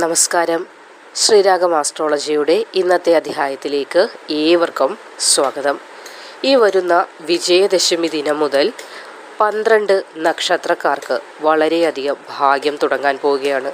നമസ്കാരം. ശ്രീരാഗം ആസ്ട്രോളജിയുടെ ഇന്നത്തെ അധ്യായത്തിലേക്ക് ഏവർക്കും സ്വാഗതം. ഈ വരുന്ന വിജയദശമി ദിനം മുതൽ 12 നക്ഷത്രക്കാർക്ക് വളരെയധികം ഭാഗ്യം തുടങ്ങാൻ പോവുകയാണ്.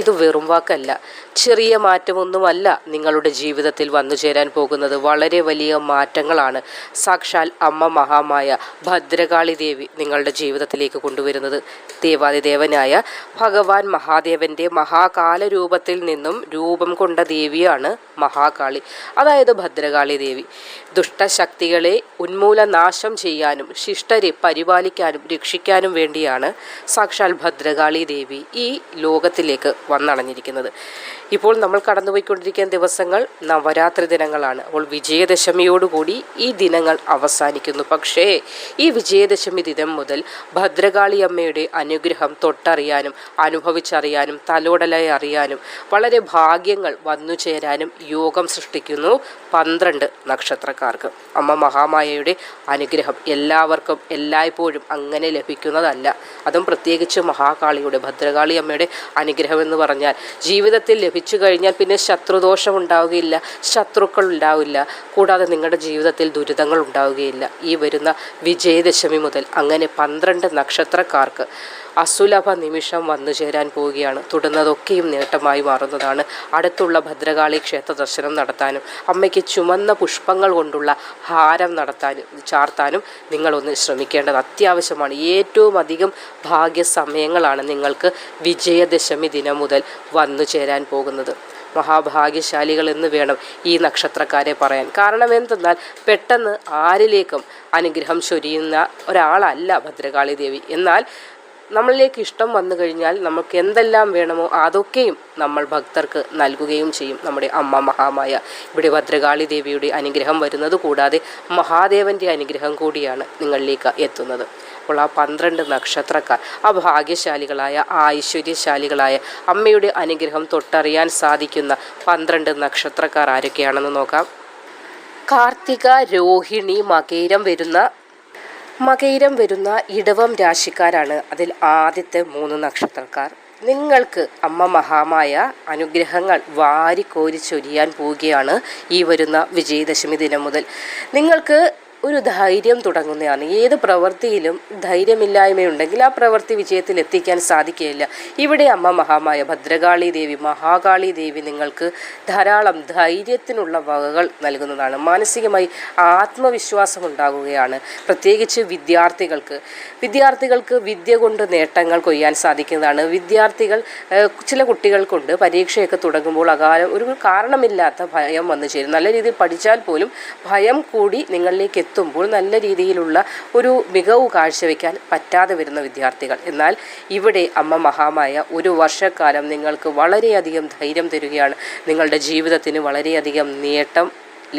ഇത് വെറും വാക്കല്ല, ചെറിയ മാറ്റമൊന്നുമല്ല നിങ്ങളുടെ ജീവിതത്തിൽ വന്നു ചേരാൻ പോകുന്നത്. വളരെ വലിയ മാറ്റങ്ങളാണ് സാക്ഷാൽ അമ്മ മഹാമായ ഭദ്രകാളി ദേവി നിങ്ങളുടെ ജീവിതത്തിലേക്ക് കൊണ്ടുവരുന്നത്. ദേവാദിദേവനായ ഭഗവാൻ മഹാദേവൻ്റെ മഹാകാല രൂപത്തിൽ നിന്നും രൂപം കൊണ്ട ദേവിയാണ് മഹാകാളി, അതായത് ഭദ്രകാളി ദേവി. ദുഷ്ടശക്തികളെ ഉന്മൂലനാശം ചെയ്യാനും ശിഷ്ടരെ പരിപാലിക്കാനും രക്ഷിക്കാനും വേണ്ടിയാണ് സാക്ഷാൽ ഭദ്രകാളി ദേവി ഈ ലോകത്തിലേക്ക് വന്നണഞ്ഞിരിക്കുന്നത്. ഇപ്പോൾ നമ്മൾ കടന്നുപോയിക്കൊണ്ടിരിക്കുന്ന ദിവസങ്ങൾ നവരാത്രി ദിനങ്ങളാണ്. അപ്പോൾ വിജയദശമിയോടുകൂടി ഈ ദിനങ്ങൾ അവസാനിക്കുന്നു. പക്ഷേ ഈ വിജയദശമി ദിനം മുതൽ ഭദ്രകാളി അമ്മയുടെ അനുഗ്രഹം തൊട്ടറിയാനും അനുഭവിച്ചറിയാനും തലോടലായി അറിയാനും വളരെ ഭാഗ്യങ്ങൾ വന്നു ചേരാനും യോഗം സൃഷ്ടിക്കുന്നു 12 നക്ഷത്രക്കാർക്ക്. അമ്മ മഹാമായയുടെ അനുഗ്രഹം എല്ലാവർക്കും എല്ലായ്പ്പോഴും അങ്ങനെ ലഭിക്കുന്നതല്ല. അതും പ്രത്യേകിച്ച് മഹാകാളിയുടെ ഭദ്രകാളി അമ്മയുടെ അനുഗ്രഹം എന്ന് പറഞ്ഞാൽ ജീവിതത്തിൽ ലഭിച്ചു കഴിഞ്ഞാൽ പിന്നെ ശത്രുദോഷം ഉണ്ടാവുകയില്ല, ശത്രുക്കൾ ഉണ്ടാവില്ല, കൂടാതെ നിങ്ങളുടെ ജീവിതത്തിൽ ദുരിതങ്ങൾ ഉണ്ടാവുകയില്ല. ഈ വരുന്ന വിജയദശമി മുതൽ അങ്ങനെ 12 നക്ഷത്രക്കാർക്ക് അസുലഭ നിമിഷം വന്നു ചേരാൻ പോവുകയാണ്. തുടർന്നതൊക്കെയും നേട്ടമായി മാറുന്നതാണ്. അടുത്തുള്ള ഭദ്രകാളി ക്ഷേത്ര ദർശനം നടത്താനും അമ്മയ്ക്ക് ചുമന്ന പുഷ്പങ്ങൾ കൊണ്ടുള്ള ഹാരം ചാർത്താനും നിങ്ങളൊന്ന് ശ്രമിക്കേണ്ടത് അത്യാവശ്യമാണ്. ഏറ്റവും അധികം ഭാഗ്യ സമയങ്ങളാണ് നിങ്ങൾക്ക് വിജയദശമി ദിനം മുതൽ വന്നു ചേരാൻ പോകുന്നത്. മഹാഭാഗ്യശാലികൾ എന്ന് വേണം ഈ നക്ഷത്രക്കാരെ പറയാൻ. കാരണം എന്തെന്നാൽ പെട്ടെന്ന് ആരിലേക്കും അനുഗ്രഹം ചൊരിയുന്ന ഒരാളല്ല ഭദ്രകാളി ദേവി. എന്നാൽ നമ്മളിലേക്ക് ഇഷ്ടം വന്നു കഴിഞ്ഞാൽ നമുക്ക് എന്തെല്ലാം വേണമോ അതൊക്കെയും നമ്മൾ ഭക്തർക്ക് നൽകുകയും ചെയ്യും നമ്മുടെ അമ്മ മഹാമായ. ഇവിടെ ഭദ്രകാളി ദേവിയുടെ അനുഗ്രഹം വരുന്നത് കൂടാതെ മഹാദേവൻ്റെ അനുഗ്രഹം കൂടിയാണ് നിങ്ങളിലേക്ക് എത്തുന്നത്. അപ്പോൾ ആ 12 നക്ഷത്രക്കാർ, ആ ഭാഗ്യശാലികളായ ആ ഐശ്വര്യശാലികളായ അമ്മയുടെ അനുഗ്രഹം തൊട്ടറിയാൻ സാധിക്കുന്ന 12 നക്ഷത്രക്കാർ ആരൊക്കെയാണെന്ന് നോക്കാം. കാർത്തിക, രോഹിണി, മകയിരം വരുന്ന ഇടവം രാശിക്കാരാണ് അതിൽ ആദ്യത്തെ 3 നക്ഷത്രക്കാർ. നിങ്ങൾക്ക് അമ്മ മഹാമായ അനുഗ്രഹങ്ങൾ വാരിക്കോരി ചൊരിയാൻ പോവുകയാണ് ഈ വരുന്ന വിജയദശമി ദിനം മുതൽ. നിങ്ങൾക്ക് ഒരു ധൈര്യം തുടങ്ങുന്നതാണ്. ഏത് പ്രവൃത്തിയിലും ധൈര്യമില്ലായ്മയുണ്ടെങ്കിൽ ആ പ്രവൃത്തി വിജയത്തിൽ എത്തിക്കാൻ സാധിക്കുകയില്ല. ഇവിടെ അമ്മ മഹാമായ ഭദ്രകാളി ദേവി മഹാകാളി ദേവി നിങ്ങൾക്ക് ധാരാളം ധൈര്യത്തിനുള്ള വകകൾ നൽകുന്നതാണ്. മാനസികമായി ആത്മവിശ്വാസം ഉണ്ടാകുകയാണ്. പ്രത്യേകിച്ച് വിദ്യാർത്ഥികൾക്ക് വിദ്യ കൊണ്ട് നേട്ടങ്ങൾ കൊയ്യാൻ സാധിക്കുന്നതാണ്. ചില കുട്ടികൾക്കുണ്ട് പരീക്ഷയൊക്കെ തുടങ്ങുമ്പോൾ ഒരു കാരണമില്ലാത്ത ഭയം വന്നു ചേരും. നല്ല രീതിയിൽ പഠിച്ചാൽ പോലും ഭയം കൂടി നിങ്ങളിലേക്ക് എത്തുമ്പോൾ നല്ല രീതിയിലുള്ള ഒരു മികവ് കാഴ്ചവെക്കാൻ പറ്റാതെ വരുന്ന വിദ്യാർത്ഥികൾ. എന്നാൽ ഇവിടെ അമ്മ മഹാമായ ഒരു വർഷക്കാലം നിങ്ങൾക്ക് വളരെയധികം ധൈര്യം തരികയാണ്. നിങ്ങളുടെ ജീവിതത്തിന് വളരെയധികം നേട്ടം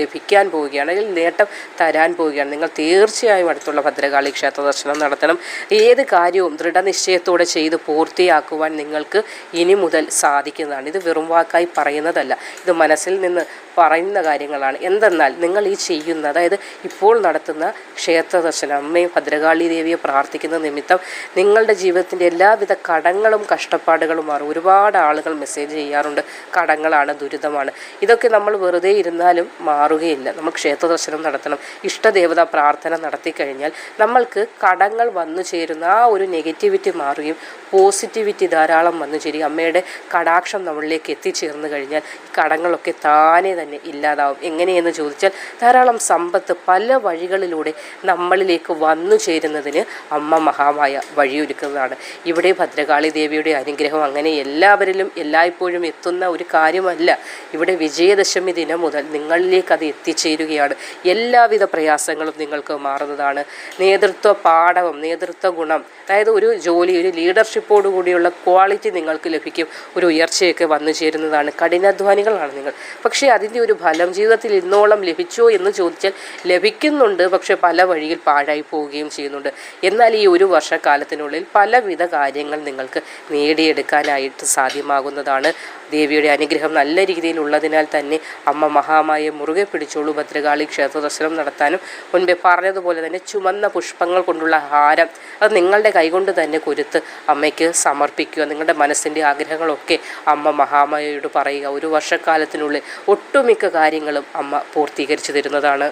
ലഭിക്കാൻ പോവുകയാണ്, അല്ലെങ്കിൽ നേട്ടം തരാൻ പോവുകയാണ്. നിങ്ങൾ തീർച്ചയായും അടുത്തുള്ള ഭദ്രകാളി ക്ഷേത്ര ദർശനം നടത്തണം. ഏത് കാര്യവും ദൃഢനിശ്ചയത്തോടെ ചെയ്ത് പൂർത്തിയാക്കുവാൻ നിങ്ങൾക്ക് ഇനി മുതൽ സാധിക്കുന്നതാണ്. ഇത് വെറും വാക്കായി പറയുന്നതല്ല, ഇത് മനസ്സിൽ നിന്ന് പറയുന്ന കാര്യങ്ങളാണ്. എന്തെന്നാൽ നിങ്ങൾ ഈ ചെയ്യുന്ന, അതായത് ഇപ്പോൾ നടത്തുന്ന ക്ഷേത്ര ദർശനം, അമ്മയും ഭദ്രകാളി ദേവിയെ പ്രാർത്ഥിക്കുന്ന നിമിത്തം നിങ്ങളുടെ ജീവിതത്തിൻ്റെ എല്ലാവിധ കടങ്ങളും കഷ്ടപ്പാടുകളും മാറും. ഒരുപാട് ആളുകൾ മെസ്സേജ് ചെയ്യാറുണ്ട്, കടങ്ങളാണ്, ദുരിതമാണ്. ഇതൊക്കെ നമ്മൾ വെറുതെ ഇരുന്നാലും മാറുകയില്ല. നമ്മൾ ക്ഷേത്ര ദർശനം നടത്തണം. ഇഷ്ടദേവതാ പ്രാർത്ഥന നടത്തി കഴിഞ്ഞാൽ നമ്മൾക്ക് കടങ്ങൾ വന്നു ചേരുന്ന ആ ഒരു നെഗറ്റിവിറ്റി മാറുകയും പോസിറ്റിവിറ്റി ധാരാളം വന്നു ചേരുകയും അമ്മയുടെ കടാക്ഷം നമ്മളിലേക്ക് എത്തിച്ചേർന്ന് കഴിഞ്ഞാൽ കടങ്ങളൊക്കെ താനെ തന്നെ ഇല്ലാതാവും. എങ്ങനെയെന്ന് ചോദിച്ചാൽ ധാരാളം സമ്പത്ത് പല വഴികളിലൂടെ നമ്മളിലേക്ക് വന്നു ചേരുന്നതിന് അമ്മ മഹാമായ വഴിയൊരുക്കുന്നതാണ്. ഇവിടെ ഭദ്രകാളി ദേവിയുടെ അനുഗ്രഹം അങ്ങനെ എല്ലാവരിലും എല്ലായ്പ്പോഴും എത്തുന്ന ഒരു കാര്യമല്ല. ഇവിടെ വിജയദശമി ദിനം മുതൽ നിങ്ങളിലേക്ക് അത് എത്തിച്ചേരുകയാണ്. എല്ലാവിധ പ്രയാസങ്ങളും നിങ്ങൾക്ക് മാറുന്നതാണ്. നേതൃത്വ പാഠവും നേതൃത്വ ഗുണം, അതായത് ഒരു ജോലി, ഒരു ലീഡർഷിപ്പോടു കൂടിയുള്ള ക്വാളിറ്റി നിങ്ങൾക്ക് ലഭിക്കും. ഒരു ഉയർച്ചയൊക്കെ വന്നു ചേരുന്നതാണ്. കഠിനാധ്വാനികളാണ് നിങ്ങൾ, പക്ഷേ അതിന് അതിൻ്റെ ഒരു ഫലം ജീവിതത്തിൽ ഇന്നോളം ലഭിച്ചോ എന്ന് ചോദിച്ചാൽ ലഭിക്കുന്നുണ്ട്, പക്ഷെ പല വഴിയിൽ പാഴായി പോവുകയും ചെയ്യുന്നുണ്ട്. എന്നാൽ ഈ ഒരു വർഷക്കാലത്തിനുള്ളിൽ പലവിധ കാര്യങ്ങൾ നിങ്ങൾക്ക് നേടിയെടുക്കാനായിട്ട് സാധ്യമാകുന്നതാണ്. ദേവിയുടെ അനുഗ്രഹം നല്ല രീതിയിൽ ഉള്ളതിനാൽ തന്നെ അമ്മ മഹാമായെ മുറുകെ പിടിച്ചോളൂ. ഭദ്രകാളി ക്ഷേത്ര ദർശനം നടത്താനും മുൻപേ പറഞ്ഞതുപോലെ തന്നെ ചുമന്ന പുഷ്പങ്ങൾ കൊണ്ടുള്ള ഹാരം അത് നിങ്ങളുടെ കൈകൊണ്ട് തന്നെ കൊരുത്ത് അമ്മയ്ക്ക് സമർപ്പിക്കുക. നിങ്ങളുടെ മനസ്സിൻ്റെ ആഗ്രഹങ്ങളൊക്കെ അമ്മ മഹാമായയോട് പറയുക. ഒരു വർഷക്കാലത്തിനുള്ളിൽ ഒട്ടുമിക്ക കാര്യങ്ങളും അമ്മ പൂർത്തീകരിച്ചു തരുന്നതാണ്.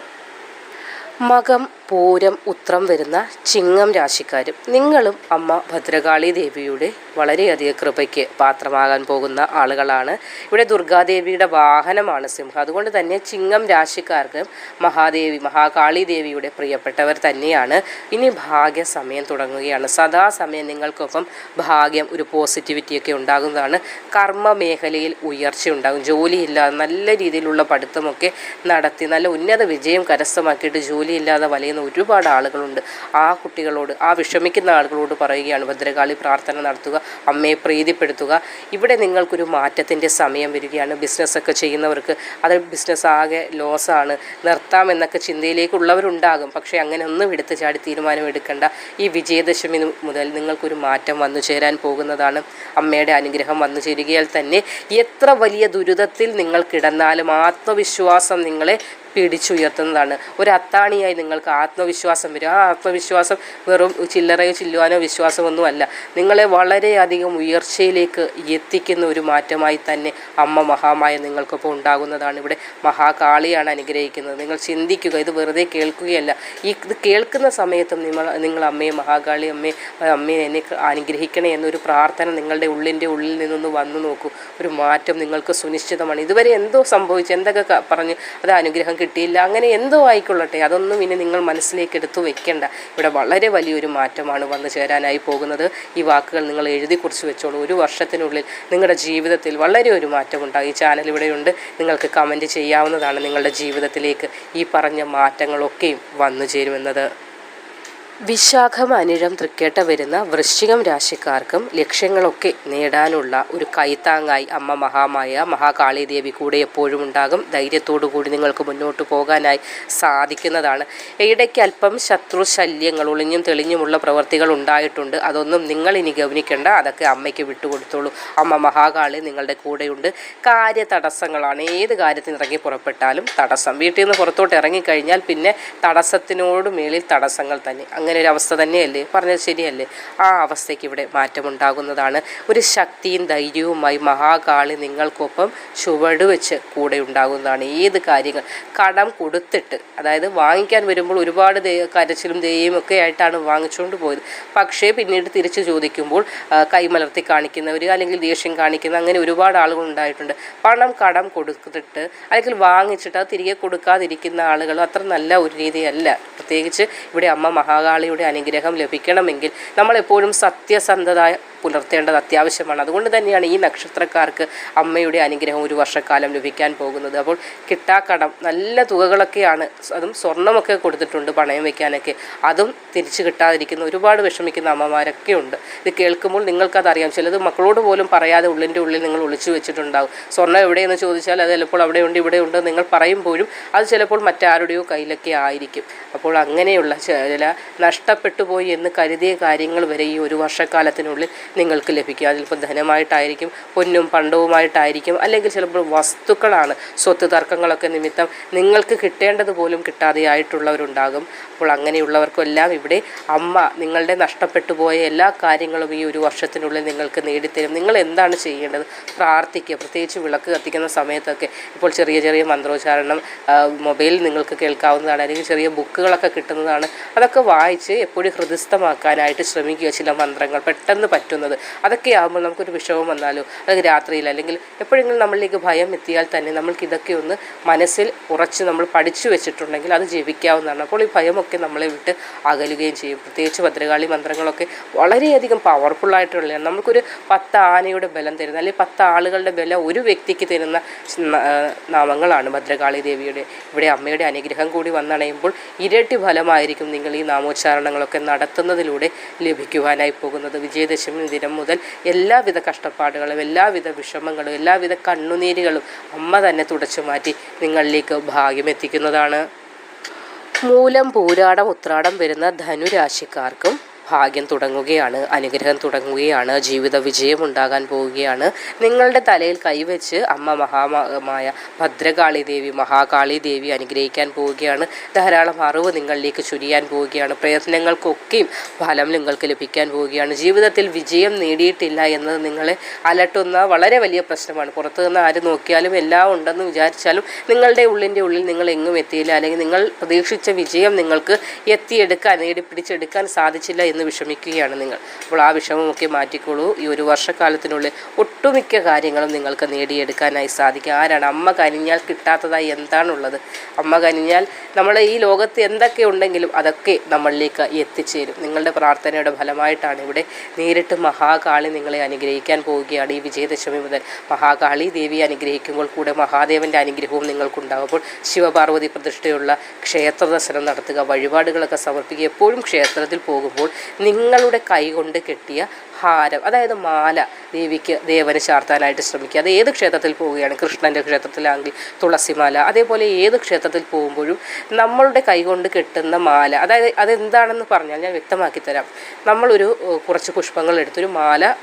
മകം, പൂരം, ഉത്രം വരുന്ന ചിങ്ങം രാശിക്കാരും നിങ്ങളും അമ്മ ഭദ്രകാളി ദേവിയുടെ വളരെയധികം കൃപയ്ക്ക് പാത്രമാകാൻ പോകുന്ന ആളുകളാണ്. ഇവിടെ ദുർഗാദേവിയുടെ വാഹനമാണ് സിംഹം. അതുകൊണ്ട് തന്നെ ചിങ്ങം രാശിക്കാർക്ക് മഹാകാളി ദേവിയുടെ പ്രിയപ്പെട്ടവർ തന്നെയാണ്. ഇനി ഭാഗ്യ സമയം തുടങ്ങുകയാണ്. സദാസമയം നിങ്ങൾക്കൊപ്പം ഭാഗ്യം, ഒരു പോസിറ്റിവിറ്റിയൊക്കെ ഉണ്ടാകുന്നതാണ്. കർമ്മ മേഖലയിൽ ഉയർച്ച ഉണ്ടാകും. ജോലിയില്ലാതെ നല്ല രീതിയിലുള്ള പഠിത്തമൊക്കെ നടത്തി നല്ല ഉന്നത വിജയം കരസ്ഥമാക്കിയിട്ട് ജോലിയില്ലാതെ വലയുന്ന ഒരുപാട് ആളുകളുണ്ട്. ആ കുട്ടികളോട്, ആ വിഷമിക്കുന്ന ആളുകളോട് പറയുകയാണ് ഭദ്രകാളി പ്രാർത്ഥന നടത്തുക, അമ്മയെ പ്രീതിപ്പെടുത്തുക. ഇവിടെ നിങ്ങൾക്കൊരു മാറ്റത്തിൻ്റെ സമയം വരികയാണ്. ബിസിനസ്സൊക്കെ ചെയ്യുന്നവർക്ക് അത് ബിസിനസ് ആകെ ലോസാണ്, നിർത്താമെന്നൊക്കെ ചിന്തയിലേക്കുള്ളവരുണ്ടാകും. പക്ഷേ അങ്ങനെ ഒന്നും എടുത്തു ചാടി തീരുമാനമെടുക്കേണ്ട. ഈ വിജയദശമി മുതൽ നിങ്ങൾക്കൊരു മാറ്റം വന്നു ചേരാൻ പോകുന്നതാണ്. അമ്മയുടെ അനുഗ്രഹം വന്നു ചേരുകയാൽ തന്നെ എത്ര വലിയ ദുരിതത്തിൽ നിങ്ങൾ കിടന്നാലും ആത്മവിശ്വാസം നിങ്ങളെ പിടിച്ചുയർത്തുന്നതാണ്. ഒരു അത്താണിയായി നിങ്ങൾക്ക് ആത്മവിശ്വാസം വരും. ആ ആത്മവിശ്വാസം വെറും ചില്ലറയോ ചില്ലുവാനോ വിശ്വാസമൊന്നുമല്ല, നിങ്ങളെ വളരെയധികം ഉയർച്ചയിലേക്ക് എത്തിക്കുന്ന ഒരു മാറ്റമായി തന്നെ അമ്മ മഹാമായ നിങ്ങൾക്കൊപ്പം ഉണ്ടാകുന്നതാണ്. ഇവിടെ മഹാകാളിയാണ് അനുഗ്രഹിക്കുന്നത്. നിങ്ങൾ ചിന്തിക്കുക, ഇത് വെറുതെ കേൾക്കുകയല്ല. ഇത് കേൾക്കുന്ന സമയത്തും നിങ്ങൾ അമ്മയെ, മഹാകാളി അമ്മയെ എന്നെ അനുഗ്രഹിക്കണേ എന്നൊരു പ്രാർത്ഥന നിങ്ങളുടെ ഉള്ളിൻ്റെ ഉള്ളിൽ നിന്നൊന്ന് വന്നു നോക്കൂ. ഒരു മാറ്റം നിങ്ങൾക്ക് സുനിശ്ചിതമാണ്. ഇതുവരെ എന്തോ സംഭവിച്ചു, എന്തൊക്കെ പറഞ്ഞ് അത് അനുഗ്രഹം കിട്ടിയില്ല, അങ്ങനെ എന്തോ ആയിക്കൊള്ളട്ടെ, അതൊന്നും ഇനി നിങ്ങൾ മനസ്സിലേക്ക് എടുത്തു വെക്കേണ്ട. ഇവിടെ വളരെ വലിയൊരു മാറ്റമാണ് വന്നു ചേരാനായി പോകുന്നത്. ഈ വാക്കുകൾ നിങ്ങൾ എഴുതി കുറിച്ച് വെച്ചോളൂ. ഒരു വർഷത്തിനുള്ളിൽ നിങ്ങളുടെ ജീവിതത്തിൽ വളരെ ഒരു മാറ്റമുണ്ടാകും. ഈ ചാനൽ ഇവിടെയുണ്ട്, നിങ്ങൾക്ക് കമൻറ്റ് ചെയ്യാവുന്നതാണ്. നിങ്ങളുടെ ജീവിതത്തിലേക്ക് ഈ പറഞ്ഞ മാറ്റങ്ങളൊക്കെയും വന്നു ചേരുമെന്നത്. വിശാഖം, അനിഴം, തൃക്കേട്ട വരുന്ന വൃശ്ചികം രാശിക്കാർക്കും ലക്ഷ്യങ്ങളൊക്കെ നേടാനുള്ള ഒരു കൈത്താങ്ങായി അമ്മ മഹാകാളി ദേവി കൂടെ എപ്പോഴും ഉണ്ടാകും. ധൈര്യത്തോടു കൂടി നിങ്ങൾക്ക് മുന്നോട്ട് പോകാനായി സാധിക്കുന്നതാണ്. ഇടയ്ക്ക് അല്പം ശത്രു ശല്യങ്ങൾ, ഒളിഞ്ഞും തെളിഞ്ഞുമുള്ള പ്രവൃത്തികൾ ഉണ്ടായിട്ടുണ്ട്. അതൊന്നും നിങ്ങൾ ഇനി ഗവനിക്കേണ്ട, അതൊക്കെ അമ്മയ്ക്ക് വിട്ടുകൊടുത്തോളൂ. അമ്മ മഹാകാളി നിങ്ങളുടെ കൂടെയുണ്ട്. കാര്യ തടസ്സങ്ങളാണ്. ഏത് കാര്യത്തിന് ഇറങ്ങി പുറപ്പെട്ടാലും തടസ്സം. വീട്ടിൽ നിന്ന് പുറത്തോട്ട് ഇറങ്ങിക്കഴിഞ്ഞാൽ പിന്നെ തടസ്സത്തിനോട് മേളിൽ തടസ്സങ്ങൾ തന്നെ. അങ്ങനെ ഒരു അവസ്ഥ തന്നെയല്ലേ, പറഞ്ഞത് ശരിയല്ലേ? ആ അവസ്ഥയ്ക്ക് ഇവിടെ മാറ്റമുണ്ടാകുന്നതാണ്. ഒരു ശക്തിയും ധൈര്യവുമായി മഹാകാളി നിങ്ങൾക്കൊപ്പം ചുവട് വെച്ച് കൂടെ ഉണ്ടാകുന്നതാണ്. ഏത് കാര്യങ്ങൾ കടം കൊടുത്തിട്ട്, അതായത് വാങ്ങിക്കാൻ വരുമ്പോൾ ഒരുപാട് കരച്ചിലും ദയയും ഒക്കെ ആയിട്ടാണ് വാങ്ങിച്ചുകൊണ്ട് പോയത്. പക്ഷേ പിന്നീട് തിരിച്ചു ചോദിക്കുമ്പോൾ കൈമലർത്തി കാണിക്കുന്നവർ, അല്ലെങ്കിൽ ദേഷ്യം കാണിക്കുന്ന, അങ്ങനെ ഒരുപാട് ആളുകൾ ഉണ്ടായിട്ടുണ്ട്. പണം കടം കൊടുത്തിട്ട് അല്ലെങ്കിൽ വാങ്ങിച്ചിട്ട് അത് തിരികെ കൊടുക്കാതിരിക്കുന്ന ആളുകൾ അത്ര നല്ല ഒരു രീതിയല്ല. പ്രത്യേകിച്ച് ഇവിടെ അമ്മ മഹാകാളിയുടെ അനുഗ്രഹം ലഭിക്കണമെങ്കിൽ നമ്മളെപ്പോഴും സത്യസന്ധത പുലർത്തേണ്ടത് അത്യാവശ്യമാണ്. അതുകൊണ്ട് തന്നെയാണ് ഈ നക്ഷത്രക്കാർക്ക് അമ്മയുടെ അനുഗ്രഹം ഒരു വർഷക്കാലം ലഭിക്കാൻ പോകുന്നത്. അപ്പോൾ കിട്ടാക്കടം നല്ല തുകകളൊക്കെയാണ്, അതും സ്വർണ്ണമൊക്കെ കൊടുത്തിട്ടുണ്ട് പണയം വയ്ക്കാനൊക്കെ, അതും തിരിച്ചു കിട്ടാതിരിക്കുന്ന ഒരുപാട് വിഷമിക്കുന്ന അമ്മമാരൊക്കെ ഉണ്ട്. ഇത് കേൾക്കുമ്പോൾ നിങ്ങൾക്കതറിയാം. ചിലത് മക്കളോട് പോലും പറയാതെ ഉള്ളിൻ്റെ ഉള്ളിൽ നിങ്ങൾ ഒളിച്ചു വെച്ചിട്ടുണ്ടാകും. സ്വർണ്ണം എവിടെയെന്ന് ചോദിച്ചാൽ അത് ചിലപ്പോൾ അവിടെയുണ്ട് ഇവിടെയുണ്ട് നിങ്ങൾ പറയുമ്പോഴും അത് ചിലപ്പോൾ മറ്റാരുടെയോ കയ്യിലൊക്കെ ആയിരിക്കും. അപ്പോൾ അങ്ങനെയുള്ള ചില നഷ്ടപ്പെട്ടു പോയി എന്ന് കരുതിയ കാര്യങ്ങൾ വരെ ഈ ഒരു വർഷക്കാലത്തിനുള്ളിൽ നിങ്ങൾക്ക് ലഭിക്കുക. അതിലിപ്പോൾ ധനമായിട്ടായിരിക്കും, പൊന്നും പണ്ടവുമായിട്ടായിരിക്കും, അല്ലെങ്കിൽ ചിലപ്പോൾ വസ്തുക്കളാണ്. സ്വത്ത് തർക്കങ്ങളൊക്കെ നിമിത്തം നിങ്ങൾക്ക് കിട്ടേണ്ടത് പോലും കിട്ടാതെ ആയിട്ടുള്ളവരുണ്ടാകും. അപ്പോൾ അങ്ങനെയുള്ളവർക്കെല്ലാം ഇവിടെ അമ്മ നിങ്ങളുടെ നഷ്ടപ്പെട്ടു പോയ എല്ലാ കാര്യങ്ങളും ഈ ഒരു വർഷത്തിനുള്ളിൽ നിങ്ങൾക്ക് നേടിത്തരും. നിങ്ങൾ എന്താണ് ചെയ്യേണ്ടത്? പ്രാർത്ഥിക്കുക. പ്രത്യേകിച്ച് വിളക്ക് കത്തിക്കുന്ന സമയത്തൊക്കെ ഇപ്പോൾ ചെറിയ ചെറിയ മന്ത്രോച്ചാരണം മൊബൈലിൽ നിങ്ങൾക്ക് കേൾക്കാവുന്നതാണ്, അല്ലെങ്കിൽ ചെറിയ ബുക്കുകളൊക്കെ കിട്ടുന്നതാണ്. അതൊക്കെ വായിച്ച് എപ്പോഴും ഹൃദയസ്ഥമാക്കാനായിട്ട് ശ്രമിക്കുക. ചില മന്ത്രങ്ങൾ പെട്ടെന്ന് പറ്റുന്നത്, അതൊക്കെ ആകുമ്പോൾ നമുക്കൊരു വിഷമം വന്നാലോ, അല്ലെങ്കിൽ രാത്രിയിൽ, അല്ലെങ്കിൽ എപ്പോഴെങ്കിലും നമ്മളിലേക്ക് ഭയം എത്തിയാൽ തന്നെ നമ്മൾക്കിതൊക്കെ ഒന്ന് മനസ്സിൽ ഉറച്ച് നമ്മൾ പഠിച്ചു വെച്ചിട്ടുണ്ടെങ്കിൽ അത് ജപിക്കാവുന്നതാണ്. അപ്പോൾ ഈ ഭയമൊക്കെ നമ്മളെ വിട്ട് അകലുകയും ചെയ്യും. പ്രത്യേകിച്ച് ഭദ്രകാളി മന്ത്രങ്ങളൊക്കെ വളരെയധികം പവർഫുള്ളായിട്ടുള്ളതാണ്. നമുക്കൊരു 10 ആനയുടെ ബലം തരുന്ന, അല്ലെങ്കിൽ 10 ആളുകളുടെ ബലം ഒരു വ്യക്തിക്ക് തരുന്ന നാമങ്ങളാണ് ഭദ്രകാളി ദേവിയുടെ. ഇവിടെ അമ്മയുടെ അനുഗ്രഹം കൂടി വന്നണയുമ്പോൾ ഇരട്ടി ഫലമായിരിക്കും നിങ്ങൾ ഈ നാമോച്ചാരണം പ്രചാരണങ്ങളൊക്കെ നടത്തുന്നതിലൂടെ ലഭിക്കുവാനായി പോകുന്നത്. വിജയദശമി ദിനം മുതൽ എല്ലാവിധ കഷ്ടപ്പാടുകളും എല്ലാവിധ വിഷമങ്ങളും എല്ലാവിധ കണ്ണുനീരുകളും അമ്മ തന്നെ തുടച്ചു മാറ്റി നിങ്ങളിലേക്ക് ഭാഗ്യം എത്തിക്കുന്നതാണ്. മൂലം, പൂരാടം, ഉത്രാടം വരുന്ന ധനുരാശിക്കാർക്കും ഭാഗ്യം തുടങ്ങുകയാണ്, അനുഗ്രഹം തുടങ്ങുകയാണ്, ജീവിത വിജയം ഉണ്ടാകാൻ പോവുകയാണ്. നിങ്ങളുടെ തലയിൽ കൈവച്ച് അമ്മ മഹാമായ ഭദ്രകാളി ദേവി, മഹാകാളി ദേവി അനുഗ്രഹിക്കാൻ പോവുകയാണ്. ധാരാളം അറിവ് നിങ്ങളിലേക്ക് ചുരിയാൻ പോവുകയാണ്. പ്രയത്നങ്ങൾക്കൊക്കെയും ഫലം നിങ്ങൾക്ക് ലഭിക്കാൻ പോവുകയാണ്. ജീവിതത്തിൽ വിജയം നേടിയിട്ടില്ല എന്നത് നിങ്ങളെ അലട്ടുന്ന വളരെ വലിയ പ്രശ്നമാണ്. പുറത്തു നിന്ന് ആര് നോക്കിയാലും എല്ലാം ഉണ്ടെന്ന് വിചാരിച്ചാലും നിങ്ങളുടെ ഉള്ളിൽ നിങ്ങൾ എങ്ങും എത്തിയില്ല, അല്ലെങ്കിൽ നിങ്ങൾ പ്രതീക്ഷിച്ച വിജയം നിങ്ങൾക്ക് നേടിപ്പിടിച്ചെടുക്കാൻ സാധിച്ചില്ല എന്ന് വിഷമിക്കുകയാണ് നിങ്ങൾ. അപ്പോൾ ആ വിഷമമൊക്കെ മാറ്റിക്കോളൂ. ഈ ഒരു വർഷക്കാലത്തിനുള്ളിൽ ഒട്ടുമിക്ക കാര്യങ്ങളും നിങ്ങൾക്ക് നേടിയെടുക്കാനായി സാധിക്കും. ആരാണ്? അമ്മ കനിഞ്ഞാൽ കിട്ടാത്തതായി എന്താണുള്ളത്? അമ്മ കനിഞ്ഞാൽ നമ്മളെ ഈ ലോകത്ത് എന്തൊക്കെ ഉണ്ടെങ്കിലും അതൊക്കെ നമ്മളിലേക്ക് എത്തിച്ചേരും. നിങ്ങളുടെ പ്രാർത്ഥനയുടെ ഫലമായിട്ടാണ് ഇവിടെ നേരിട്ട് മഹാകാളി നിങ്ങളെ അനുഗ്രഹിക്കാൻ പോവുകയാണ്. ഈ വിജയദശമി മുതൽ മഹാകാളി ദേവി അനുഗ്രഹിക്കുമ്പോൾ കൂടെ മഹാദേവൻ്റെ അനുഗ്രഹവും നിങ്ങൾക്കുണ്ടാകും. അപ്പോൾ ശിവപാർവതി പ്രതിഷ്ഠയുള്ള ക്ഷേത്ര ദർശനം നടത്തുക, വഴിപാടുകളൊക്കെ സമർപ്പിക്കുക. എപ്പോഴും ക്ഷേത്രത്തിൽ പോകുമ്പോൾ നിങ്ങളുടെ കൈകൊണ്ട് കെട്ടിയ ഹാരം, അതായത് മാല ദേവന് ചാർത്താനായിട്ട് ശ്രമിക്കുക. അത് ഏത് ക്ഷേത്രത്തിൽ പോവുകയാണ്, കൃഷ്ണൻ്റെ ക്ഷേത്രത്തിലാണെങ്കിൽ തുളസിമാല, അതേപോലെ ഏത് ക്ഷേത്രത്തിൽ പോകുമ്പോഴും നമ്മളുടെ കൈകൊണ്ട് കെട്ടുന്ന മാല, അതായത് അതെന്താണെന്ന് പറഞ്ഞാൽ ഞാൻ വ്യക്തമാക്കി തരാം. നമ്മളൊരു കുറച്ച് പുഷ്പങ്ങൾ എടുത്തൊരു മാല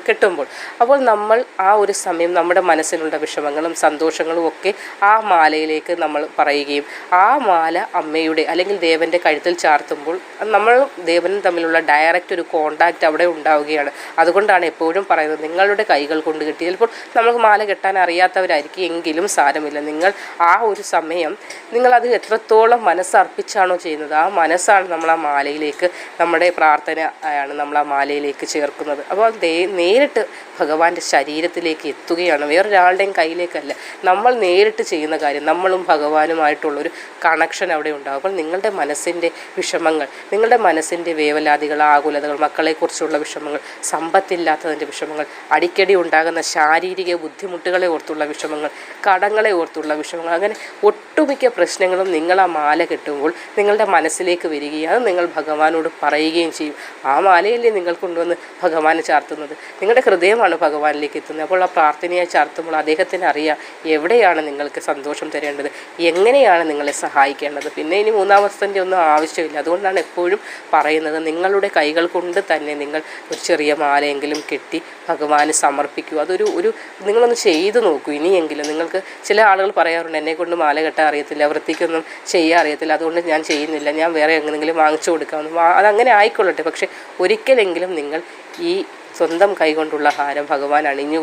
കെട്ടുമ്പോൾ അപ്പോൾ നമ്മൾ ആ ഒരു സമയം നമ്മുടെ മനസ്സിലുള്ള വിഷമങ്ങളും സന്തോഷങ്ങളും ഒക്കെ ആ മാലയിലേക്ക് നമ്മൾ പറയുകയും ആ മാല അമ്മയുടെ അല്ലെങ്കിൽ ദേവൻ്റെ കഴുത്തിൽ ചാർത്തുമ്പോൾ നമ്മൾ ദേവനും തമ്മിലുള്ള ഡയറക്റ്റ് ഒരു കോണ്ടാക്റ്റ് അവിടെ ഉണ്ടാവുകയാണ്. അതുകൊണ്ടാണ് എപ്പോഴും പറയുന്നത് നിങ്ങളുടെ കൈകൾ കൊണ്ട് കെട്ടി. ചിലപ്പോൾ നമുക്ക് മാല കെട്ടാൻ അറിയാത്തവരായിരിക്കും, എങ്കിലും സാരമില്ല. നിങ്ങൾ ആ ഒരു സമയം നിങ്ങളത് എത്രത്തോളം മനസ്സർപ്പിച്ചാണോ ചെയ്യുന്നത്, ആ മനസ്സാണ് നമ്മൾ ആ മാലയിലേക്ക്, നമ്മുടെ പ്രാർത്ഥനയാണ് നമ്മൾ ആ മാലയിലേക്ക് ചേർക്കുന്നത്. അപ്പോൾ നേരിട്ട് ഭഗവാന്റെ ശരീരത്തിലേക്ക് എത്തുകയാണ്, വേറൊരാളുടെയും കയ്യിലേക്കല്ല. നമ്മൾ നേരിട്ട് ചെയ്യുന്ന കാര്യം, നമ്മളും ഭഗവാനുമായിട്ടുള്ളൊരു കണക്ഷൻ അവിടെ ഉണ്ടാകും. അപ്പോൾ നിങ്ങളുടെ മനസ്സിൻ്റെ വിഷമങ്ങൾ, നിങ്ങളുടെ മനസ്സിൻ്റെ വേവലാതികൾ, ആകുലതകൾ, മക്കളെക്കുറിച്ചുള്ള വിഷമങ്ങൾ, സമ്പത്തില്ലാത്തതിൻ്റെ വിഷമങ്ങൾ, അടിക്കടി ഉണ്ടാകുന്ന ശാരീരിക ബുദ്ധിമുട്ടുകളെ ഓർത്തുള്ള വിഷമങ്ങൾ, കടങ്ങളെ ഓർത്തുള്ള വിഷമങ്ങൾ, അങ്ങനെ ഒട്ടുമിക്ക പ്രശ്നങ്ങളും നിങ്ങൾ ആ മാല കെട്ടുമ്പോൾ നിങ്ങളുടെ മനസ്സിലേക്ക് വരികയും അത് നിങ്ങൾ ഭഗവാനോട് പറയുകയും ചെയ്യും. ആ മാലയല്ലേ നിങ്ങൾ കൊണ്ടുവന്ന് ഭഗവാന് ചാർത്തുന്നത്, നിങ്ങളുടെ ഹൃദയമാണ് ഭഗവാനിലേക്ക് എത്തുന്നത്. അപ്പോൾ ആ പ്രാർത്ഥനയായി ചാർത്തുമ്പോൾ അദ്ദേഹത്തിന് അറിയാം എവിടെയാണ് നിങ്ങൾക്ക് സന്തോഷം തരേണ്ടത്, എങ്ങനെയാണ് നിങ്ങളെ സഹായിക്കേണ്ടത്. പിന്നെ ഇനി മൂന്നാമത്തെ ഒന്നും ആവശ്യമില്ല. അതുകൊണ്ടാണ് എപ്പോഴും പറയുന്നത് നിങ്ങളുടെ കൈകൾ കൊണ്ട് തന്നെ നിങ്ങൾ ഒരു ചെറിയ മാലയെങ്കിലും കെട്ടി ഭഗവാന് സമർപ്പിക്കൂ. ഒരു നിങ്ങളൊന്ന് ചെയ്തു നോക്കൂ. ഇനിയെങ്കിലും നിങ്ങൾക്ക്, ചില ആളുകൾ പറയാറുണ്ട് എന്നെക്കൊണ്ട് മാല കെട്ടാൻ അറിയത്തില്ല, വൃത്തിക്കൊന്നും ചെയ്യാൻ അറിയത്തില്ല, അതുകൊണ്ട് ഞാൻ ചെയ്യുന്നില്ല, ഞാൻ വേറെ എങ്ങനെയെങ്കിലും വാങ്ങിച്ചു കൊടുക്കാമെന്ന്. അതങ്ങനെ ആയിക്കൊള്ളട്ടെ, പക്ഷെ ഒരിക്കലെങ്കിലും നിങ്ങൾ ഈ സ്വന്തം കൈകൊണ്ടുള്ള ഹാരം ഭഗവാൻ അണിഞ്ഞു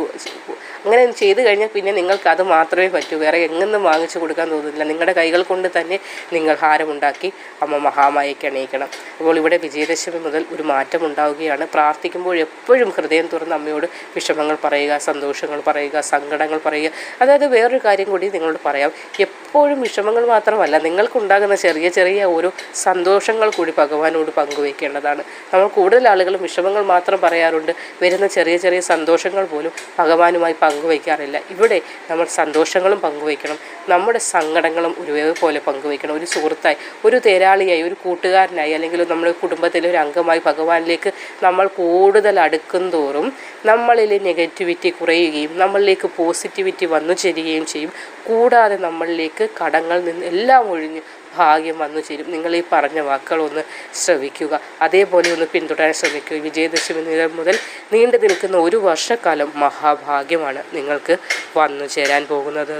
അങ്ങനെ ചെയ്തു കഴിഞ്ഞാൽ പിന്നെ നിങ്ങൾക്ക് അത് മാത്രമേ പറ്റൂ, വേറെ എങ്ങൊന്നും വാങ്ങിച്ചു കൊടുക്കാൻ തോന്നുന്നില്ല. നിങ്ങളുടെ കൈകൾ കൊണ്ട് തന്നെ നിങ്ങൾ ഹാരമുണ്ടാക്കി അമ്മ മഹാമായയ്ക്ക് അണിയിക്കണം. അപ്പോൾ ഇവിടെ വിജയദശമി മുതൽ ഒരു മാറ്റം ഉണ്ടാവുകയാണ്. പ്രാർത്ഥിക്കുമ്പോൾ എപ്പോഴും ഹൃദയം തുറന്ന് അമ്മയോട് വിഷമങ്ങൾ പറയുക, സന്തോഷങ്ങൾ പറയുക, സങ്കടങ്ങൾ പറയുക. അതായത് വേറൊരു കാര്യം കൂടി നിങ്ങളോട് പറയാം, എപ്പോഴും വിഷമങ്ങൾ മാത്രമല്ല, നിങ്ങൾക്കുണ്ടാകുന്ന ചെറിയ ചെറിയ ഓരോ സന്തോഷങ്ങൾ കൂടി ഭഗവാനോട് പങ്കുവയ്ക്കേണ്ടതാണ്. നമ്മൾ കൂടുതൽ ആളുകളും വിഷമങ്ങൾ മാത്രം പറയാറുണ്ട്, വരുന്ന ചെറിയ ചെറിയ സന്തോഷങ്ങൾ പോലും ഭഗവാനുമായി പങ്കുവയ്ക്കാറില്ല. ഇവിടെ നമ്മൾ സന്തോഷങ്ങളും പങ്കുവയ്ക്കണം, നമ്മുടെ സങ്കടങ്ങളും ഒരുപോലെ പങ്കുവയ്ക്കണം. ഒരു സുഹൃത്തായി, ഒരു തേരാളിയായി, ഒരു കൂട്ടുകാരനായി, അല്ലെങ്കിൽ നമ്മുടെ കുടുംബത്തിലെ ഒരു അംഗമായി ഭഗവാനിലേക്ക് നമ്മൾ കൂടുതൽ അടുക്കും തോറും നമ്മളിലെ നെഗറ്റിവിറ്റി കുറയുകയും നമ്മളിലേക്ക് പോസിറ്റിവിറ്റി വന്നു ചേരുകയും ചെയ്യും. കൂടാതെ നമ്മളിലേക്ക് കടങ്ങൾ നിന്ന് എല്ലാം ഒഴിഞ്ഞ് ഭാഗ്യം വന്നു ചേരും. നിങ്ങൾ ഈ പറഞ്ഞ വാക്കുകളൊന്ന് ശ്രവിക്കുക, അതേപോലെ ഒന്ന് പിന്തുടരാൻ ശ്രമിക്കുക. വിജയദശമി മുതൽ നീണ്ടു നിൽക്കുന്ന ഒരു വർഷക്കാലം മഹാഭാഗ്യമാണ് നിങ്ങൾക്ക് വന്നു ചേരാൻ പോകുന്നത്.